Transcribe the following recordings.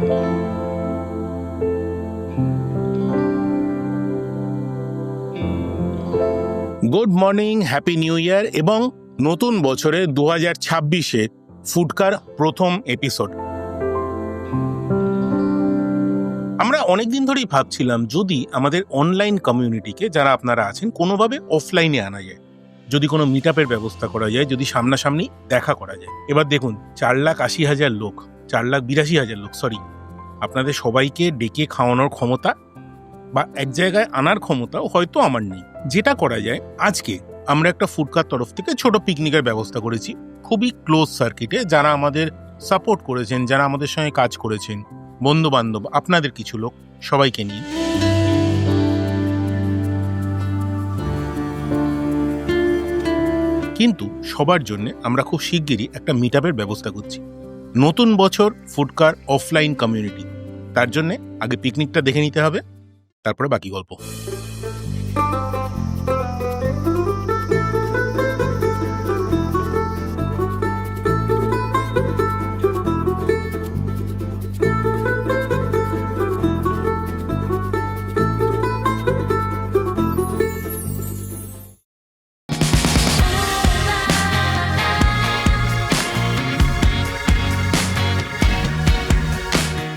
Good morning, happy new year এবং নতুন বছরে 2026-এ ফুডকার প্রথম এপিসোড। আমরা অনেকদিন ধরেই ভাবছিলাম যদি আমাদের অনলাইন কমিউনিটিকে যারা আপনারা আছেন কোনোভাবে অফলাইনে আনা যায়, যদি কোনো মিট আপের ব্যবস্থা করা যায়, যদি সামনাসামনি দেখা করা যায়। এবার দেখুন 4,80,000 লোক, 4,82,000 লোক, আপনাদের সবাইকে ডেকে খাওয়ানোর ক্ষমতা বা এক জায়গায় আনার ক্ষমতাও হয়তো আমার নেই। যেটা করা যায়, আজকে আমরা একটা ফুডকার তরফ থেকে ছোট পিকনিকের ব্যবস্থা করেছি, খুবই ক্লোজ সার্কিটে। যারা আমাদের সাপোর্ট করেছেন, যারা আমাদের সঙ্গে কাজ করেছেন, বন্ধু বান্ধব, আপনাদের কিছু লোক, সবাইকে নিয়ে। কিন্তু সবার জন্য আমরা খুব শিগগিরই একটা মিট আপের ব্যবস্থা করছি। নতুন বছর ফুডকার অফলাইন কমিউনিটি, তার জন্য আগে পিকনিকটা দেখে নিতে হবে, তারপরে বাকি গল্প।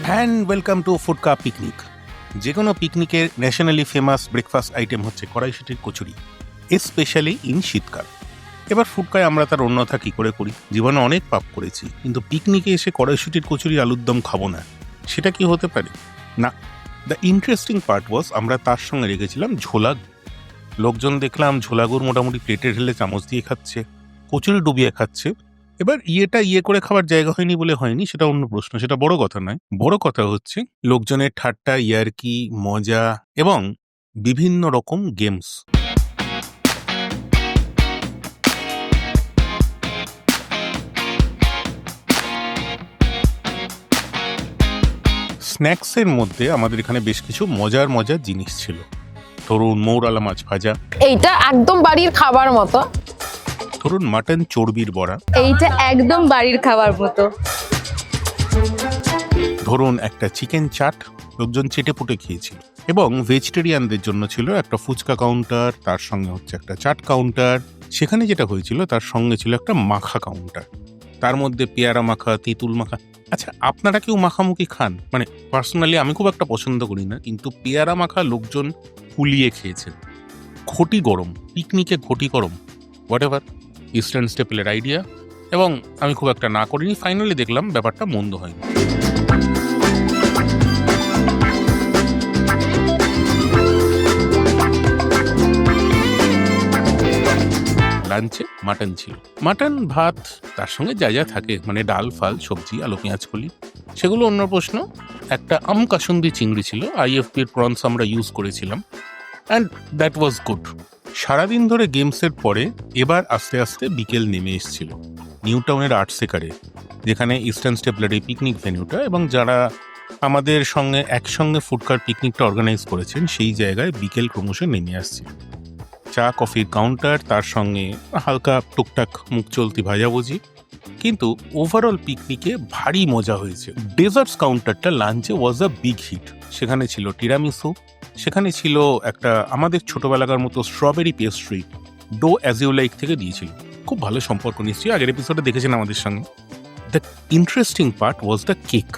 And welcome to food car picnic. যে কোনো পিকনিকের ন্যাশনালি ফেমাস ব্রেকফাস্ট আইটেম হচ্ছে কড়াইশুঁটির কচুরি, স্পেশালি ইন শীতকাল। এবার ফুডকায় আমরা তার অন্যথা কী করে করি? জীবনে অনেক পাপ করেছি, কিন্তু পিকনিকে এসে কড়াইশুঁটির কচুরি আলুর দম খাবো না, সেটা কি হতে পারে? না। দ্য ইন্টারেস্টিং পার্ট ওয়াজ আমরা তার সঙ্গে রেখেছিলাম ঝোলা। লোকজন দেখলাম ঝোলাগুড় মোটামুটি প্লেটে ঢেলে চামচ দিয়ে খাচ্ছে, কচুরি ডুবিয়ে খাচ্ছে। এবার ইয়ে করে খাবার জায়গা হয়নি বলে হয়নি, সেটা অন্য প্রশ্ন, সেটা বড় কথা নয়। বড় কথা হচ্ছে লোকজনের ঠাট্টা, ইয়ার্কি, মজা এবং বিভিন্ন রকম গেমস। স্ন্যাক্সের মধ্যে আমাদের এখানে বেশ কিছু মজার জিনিস ছিল। ধরুন মৌরালা মাছ ভাজা, এইটা একদম বাড়ির খাবার মতো। ধরুন মাটন চর্বির বড়া, এইটা একদম বাড়ির খাবার মতো। ধরুন একটা চিকেন চাট, লোকজন চেটে পুটে খেয়েছিল। এবং ভেজিটেরিয়ানদের জন্য ছিল একটা ফুচকা কাউন্টার, তার সঙ্গে হচ্ছে একটা চাট কাউন্টার। সেখানে যেটা হয়েছিল তার সঙ্গে ছিল একটা মাখা কাউন্টার, তার মধ্যে পেয়ারা মাখা, তেঁতুল মাখা। আচ্ছা, আপনারা কেউ মাখামুখি খান? মানে পার্সোনালি আমি খুব একটা পছন্দ করি না, কিন্তু পেয়ারা মাখা লোকজন ফুলিয়ে খেয়েছেন। ঘটি গরম, পিকনিকে ঘটি গরম, হোয়াট এভার, ইস্টার্ন স্টেপলের আইডিয়া। এবং আমি খুব একটা না করিনি, ফাইনালি দেখলাম ব্যাপারটা মন্দ হয়নি। লাঞ্চে মাটন ছিল, মাটন ভাত, তার সঙ্গে যা থাকে, মানে ডাল ফাল সবজি, আলু পেঁয়াজ কলি, সেগুলো অন্য প্রশ্ন। একটা কাসুন্দি চিংড়ি ছিল, IFPর প্রনস আমরা ইউজ করেছিলাম, অ্যান্ড দ্যাট ওয়াজ গুড। সারাদিন ধরে গেমসের পরে এবার আস্তে আস্তে বিকেল নেমে এসেছিল নিউ টাউনের আর্টস সেকারে, যেখানে ইস্টার্ন স্টেপলার এই পিকনিক ভেন্যুটা, এবং যারা আমাদের সঙ্গে একসঙ্গে ফুডকার পিকনিকটা অর্গানাইজ করেছেন সেই জায়গায় বিকেল ক্রমশ নেমে আসছে। চা কফির কাউন্টার, তার সঙ্গে হালকা টুকটাক মুখ চলতি ভাজাভুজি, কিন্তু ওভারঅল পিকনিকে ভারী মজা হয়েছে। ডেজার্টস কাউন্টারটা লাঞ্চে ওয়াজ আ বিগ হিট। সেখানে ছিল টিরামিসু, সেখানে ছিল একটা আমাদের ছোটবেলাকার মতো strawberry pastry, do as you like থেকে দিয়েছিল। খুব ভালো সম্পর্ক, নিশ্চয়ই আগের এপিসোডে দেখেছেন আমাদের সঙ্গে। The interesting part was the cake.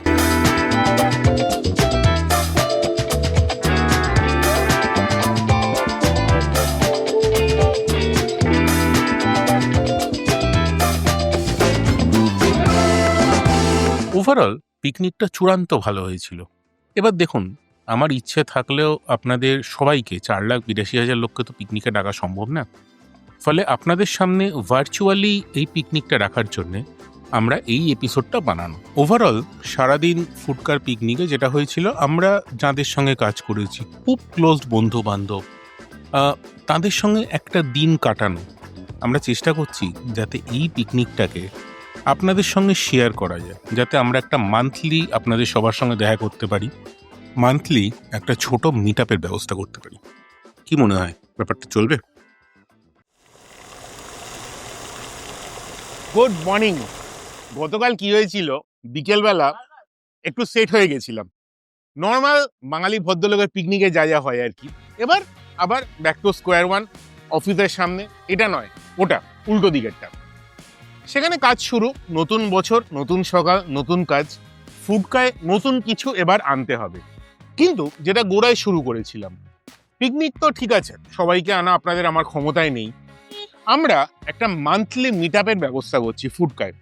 Overall পিকনিকটা চূড়ান্ত ভালো হয়েছিল। এবার দেখুন, আমার ইচ্ছে থাকলেও আপনাদের সবাইকে, 4,82,000 লোককে তো পিকনিকে ডাকা সম্ভব না। ফলে আপনাদের সামনে ভার্চুয়ালি এই পিকনিকটা রাখার জন্যে আমরা এই এপিসোডটা বানানো। ওভারঅল সারাদিন ফুডকার পিকনিকে যেটা হয়েছিল, আমরা যাদের সঙ্গে কাজ করেছি, খুব ক্লোজড বন্ধু বান্ধব, তাদের সঙ্গে একটা দিন কাটানো। আমরা চেষ্টা করছি যাতে এই পিকনিকটাকে আপনাদের সঙ্গে শেয়ার করা যায়, যাতে আমরা একটা মান্থলি আপনাদের সবার সঙ্গে দেখা করতে পারি, মান্থলি একটা ছোট মিট আপের ব্যবস্থা করতে পারি। কি মনে হয়, ব্যাপারটা চলবে? Good morning. গতকাল কি হয়েছিল, বিকেলবেলা একটু সেট হয়ে গেছিলাম। নর্মাল বাঙালি ভদ্রলোকের পিকনিকে যা যা হয় আর কি। এবার আবার ব্যাক টু স্কোয়ার ওয়ান, অফিসের সামনে, এটা নয় ওটা উল্টো দিকেরটা। সেখানে কাজ শুরু, নতুন বছর, নতুন সকাল, নতুন কাজ। ফুডকায় নতুন কিছু এবার আনতে হবে। কিন্তু যেটা গোড়ায় শুরু করেছিলাম, পিকনিক তো ঠিক আছে, সবাইকে আনা আপনাদের আমার ক্ষমতায় নেই। আমরা একটা মান্থলি মিট আপের ব্যবস্থা করছি ফুডকায়।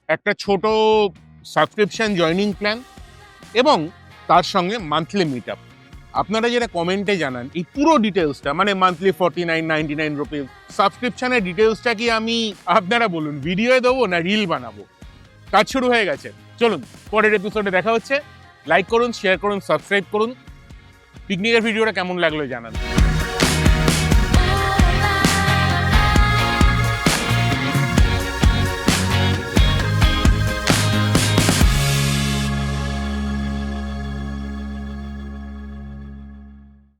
একটা ছোট সাবস্ক্রিপশন জয়নিং প্ল্যান এবং তার সঙ্গে মান্থলি মিট আপ। আপনারা যেটা কমেন্টে জানান এই পুরো ডিটেলসটা, মানে মান্থলি 49.99 রুপিস, সাবস্ক্রিপশনের ডিটেলসটা কি আমি, আপনারা বলুন, ভিডিওয়ে দেবো না রিল বানাবো? কাজ শুরু হয়ে গেছে, চলুন পরের এপিসোডে দেখা হচ্ছে। লাইক করুন, শেয়ার করুন, সাবস্ক্রাইব করুন। পিকনিকের ভিডিওটা কেমন লাগলো জানান।